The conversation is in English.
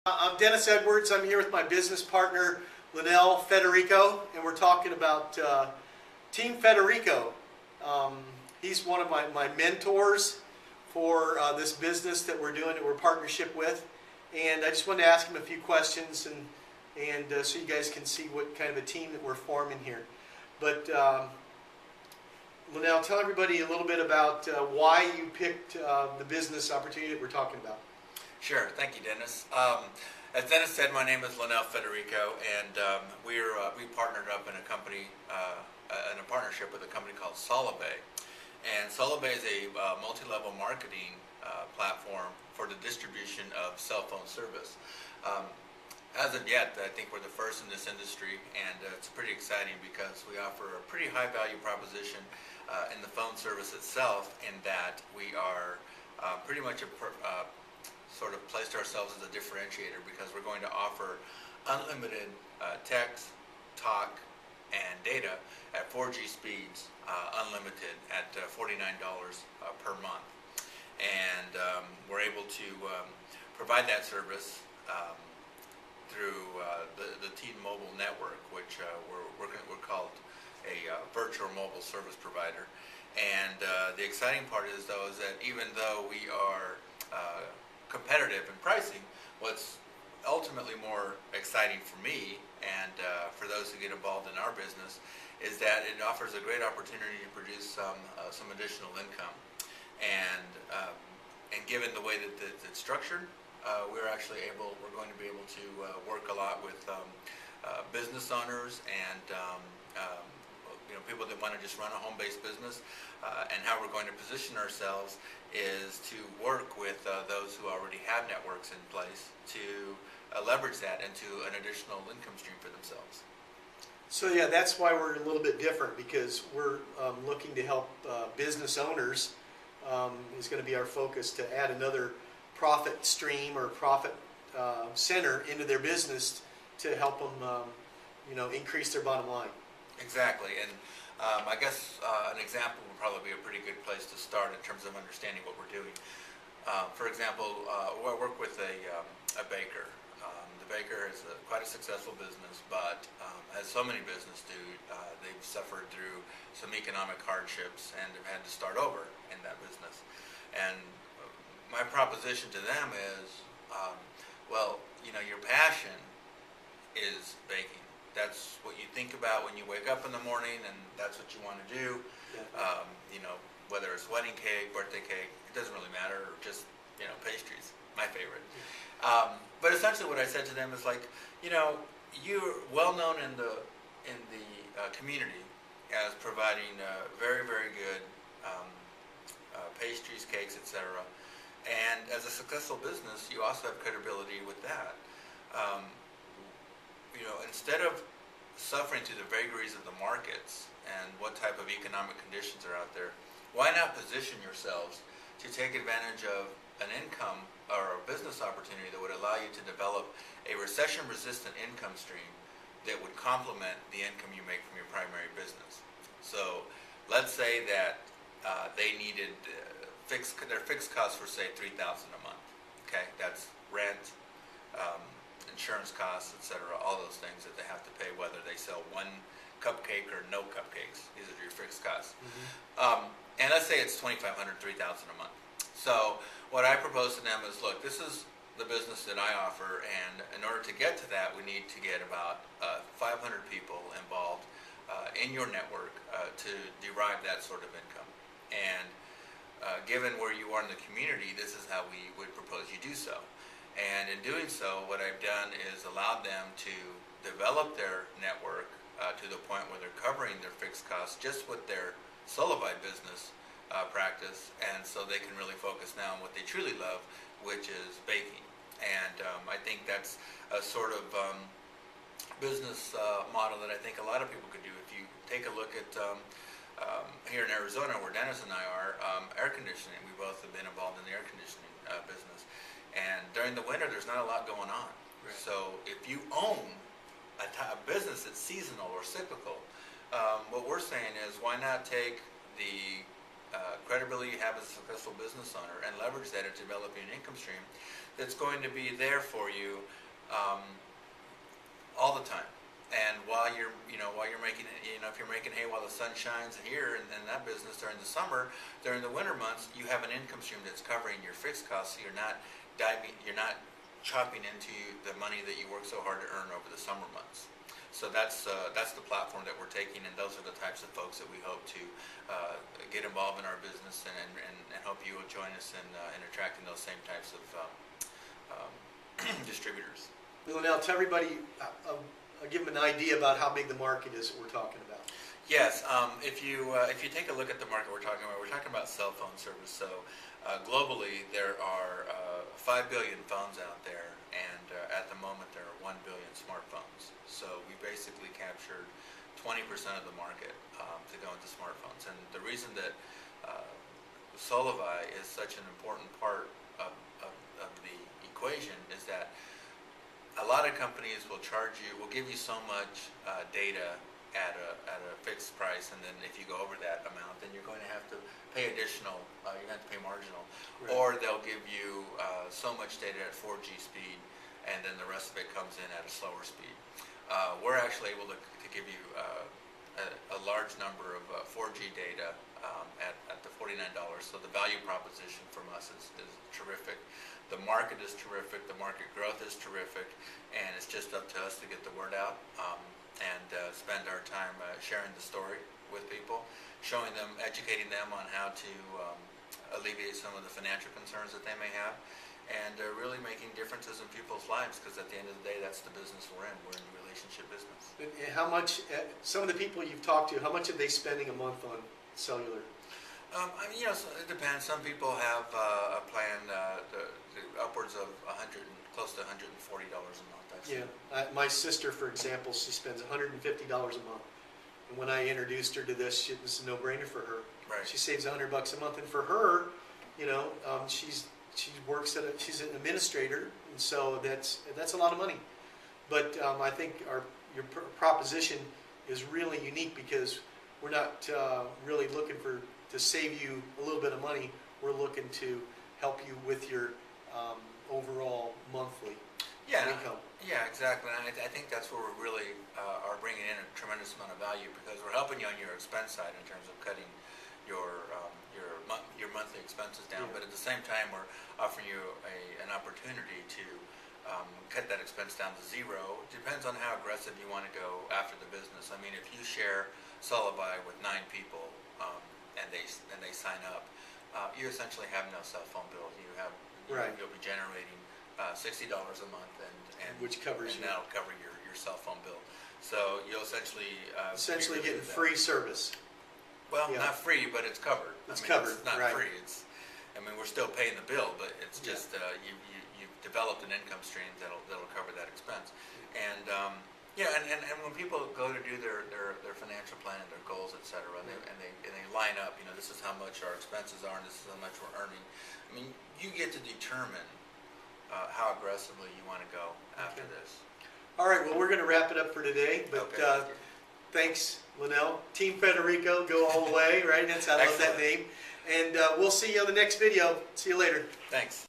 I'm Dennis Edwards. I'm here with my business partner, Federico, and we're talking about Team Federico. He's one of my mentors for this business that we're doing, that we're partnership with. And I just wanted to ask him a few questions, and so you guys can see what kind of a team that we're forming here. But Linnell, tell everybody a little bit about why you picked the business opportunity that we're talking about. Sure. Thank you, Dennis. As Dennis said, my name is Federico, and we partnered up in a company, in a partnership with a company called Solibay. And Solibay is a multi-level marketing platform for the distribution of cell phone service. As of yet, I think we're the first in this industry, and it's pretty exciting because we offer a pretty high value proposition in the phone service itself, in that we are pretty much sort of placed ourselves as a differentiator, because we're going to offer unlimited text, talk, and data at 4G speeds, unlimited at $49 per month. And we're able to provide that service through the T-Mobile network, which we're called a virtual mobile service provider. And the exciting part is that even though we are competitive in pricing, what's ultimately more exciting for me and for those who get involved in our business is that it offers a great opportunity to produce some additional income. And given the way that it's structured, we're going to be able to work a lot with business owners and people that want to just run a home-based business. And how we're going to position ourselves is to work with those who already have networks in place to leverage that into an additional income stream for themselves. So yeah, that's why we're a little bit different, because we're looking to help business owners. Is going to be our focus, to add another profit stream or profit center into their business to help them, increase their bottom line. Exactly, and I guess an example would probably be a pretty good place to start in terms of understanding what we're doing. For example, I work with a baker. The baker is quite a successful business, but as so many businesses do, they've suffered through some economic hardships and have had to start over in that business. And my proposition to them is, your passion is baking. That's what you think about when you wake up in the morning, and that's what you want to do. Yeah. Whether it's wedding cake, birthday cake, it doesn't really matter, or just, pastries, my favorite. Yeah. But essentially what I said to them is you're well known in the community as providing very, very good pastries, cakes, etc. And as a successful business, you also have credibility with that. Instead of suffering through the vagaries of the markets and what type of economic conditions are out there, why not position yourselves to take advantage of an income or a business opportunity that would allow you to develop a recession-resistant income stream that would complement the income you make from your primary business. So let's say that they needed their fixed costs for, say, $3,000 a month. Okay, that's rent, insurance costs, etc., all those things that they have to pay, whether they sell one cupcake or no cupcakes. These are your fixed costs. Mm-hmm. And let's say it's $2,500, $3,000 a month. So what I propose to them is, look, this is the business that I offer, and in order to get to that, we need to get about 500 people involved in your network to derive that sort of income. And given where you are in the community, this is how we would propose you do so. And in doing so, what I've done is allowed them to develop their network to the point where they're covering their fixed costs just with their Solibay business practice, and so they can really focus now on what they truly love, which is baking. And I think that's a sort of business model that I think a lot of people could do. If you take a look at here in Arizona, where Dennis and I are, air conditioning, we both have been involved in the air conditioning business. And during the winter, there's not a lot going on. Right. So if you own a business that's seasonal or cyclical, what we're saying is, why not take the credibility you have as a successful business owner, and leverage that into developing an income stream that's going to be there for you all the time. And while you're making, if you're making hay while the sun shines here in that business during the summer, during the winter months, you have an income stream that's covering your fixed costs. So you're not chopping into the money that you work so hard to earn over the summer months. So that's the platform that we're taking, and those are the types of folks that we hope to get involved in our business, and hope you will join us in attracting those same types of distributors. Well, now tell everybody, I'll give them an idea about how big the market is that we're talking about. Yes, if you take a look at the market we're talking about cell phone service. So globally, there are 5 billion phones out there, and at the moment there are 1 billion smartphones. So we basically captured 20% of the market to go into smartphones. And the reason that Solivai is such an important part of the equation is that a lot of companies will give you so much data at a fixed price, and then if you go over that amount, then you're going to have to pay additional, you're going to have to pay marginal. Right. Or they'll give you so much data at 4G speed, and then the rest of it comes in at a slower speed. We're actually able to give you a large number of 4G data at the $49, so the value proposition from us is terrific. The market is terrific, the market growth is terrific, and it's just up to us to get the word out and spend our time sharing the story with people, showing them, educating them on how to alleviate some of the financial concerns that they may have, and really making differences in people's lives, because at the end of the day, that's the business we're in. We're in the relationship business. And how much, some of the people you've talked to, how much are they spending a month on cellular? So it depends. Some people have a plan upwards of close to $140 a month. I've seen. My sister, for example, she spends $150 a month. And when I introduced her to this, it was a no-brainer for her. Right. She saves $100 a month, and for her, she works she's an administrator, and so that's a lot of money. But I think your proposition is really unique, because we're not really looking to save you a little bit of money. We're looking to help you with your overall monthly income. Yeah, exactly. And I think that's where we really are bringing in a tremendous amount of value, because we're helping you on your expense side in terms of cutting your monthly expenses down. Yeah. But at the same time, we're offering you an opportunity to cut that expense down to zero. It depends on how aggressive you want to go after the business. I mean, if you share Solivai with 9 people and they sign up, you essentially have no cell phone bill. You'll be generating $60 a month, and which covers and that'll cover your cell phone bill. So you'll essentially getting free service. Well, not free, but it's covered. It's covered. It's not right. free. We're still paying the bill, but it's just you've developed an income stream that'll cover that expense. And and when people go to do their financial plan and their goals, etc., and they line up, this is how much our expenses are, and this is how much we're earning. I mean, you get to determine how aggressively you want to go after this. All right, well, we're going to wrap it up for today, but Okay. Thanks, Linnell. Team Federico, go all the way, right? I love that name. And we'll see you on the next video. See you later. Thanks.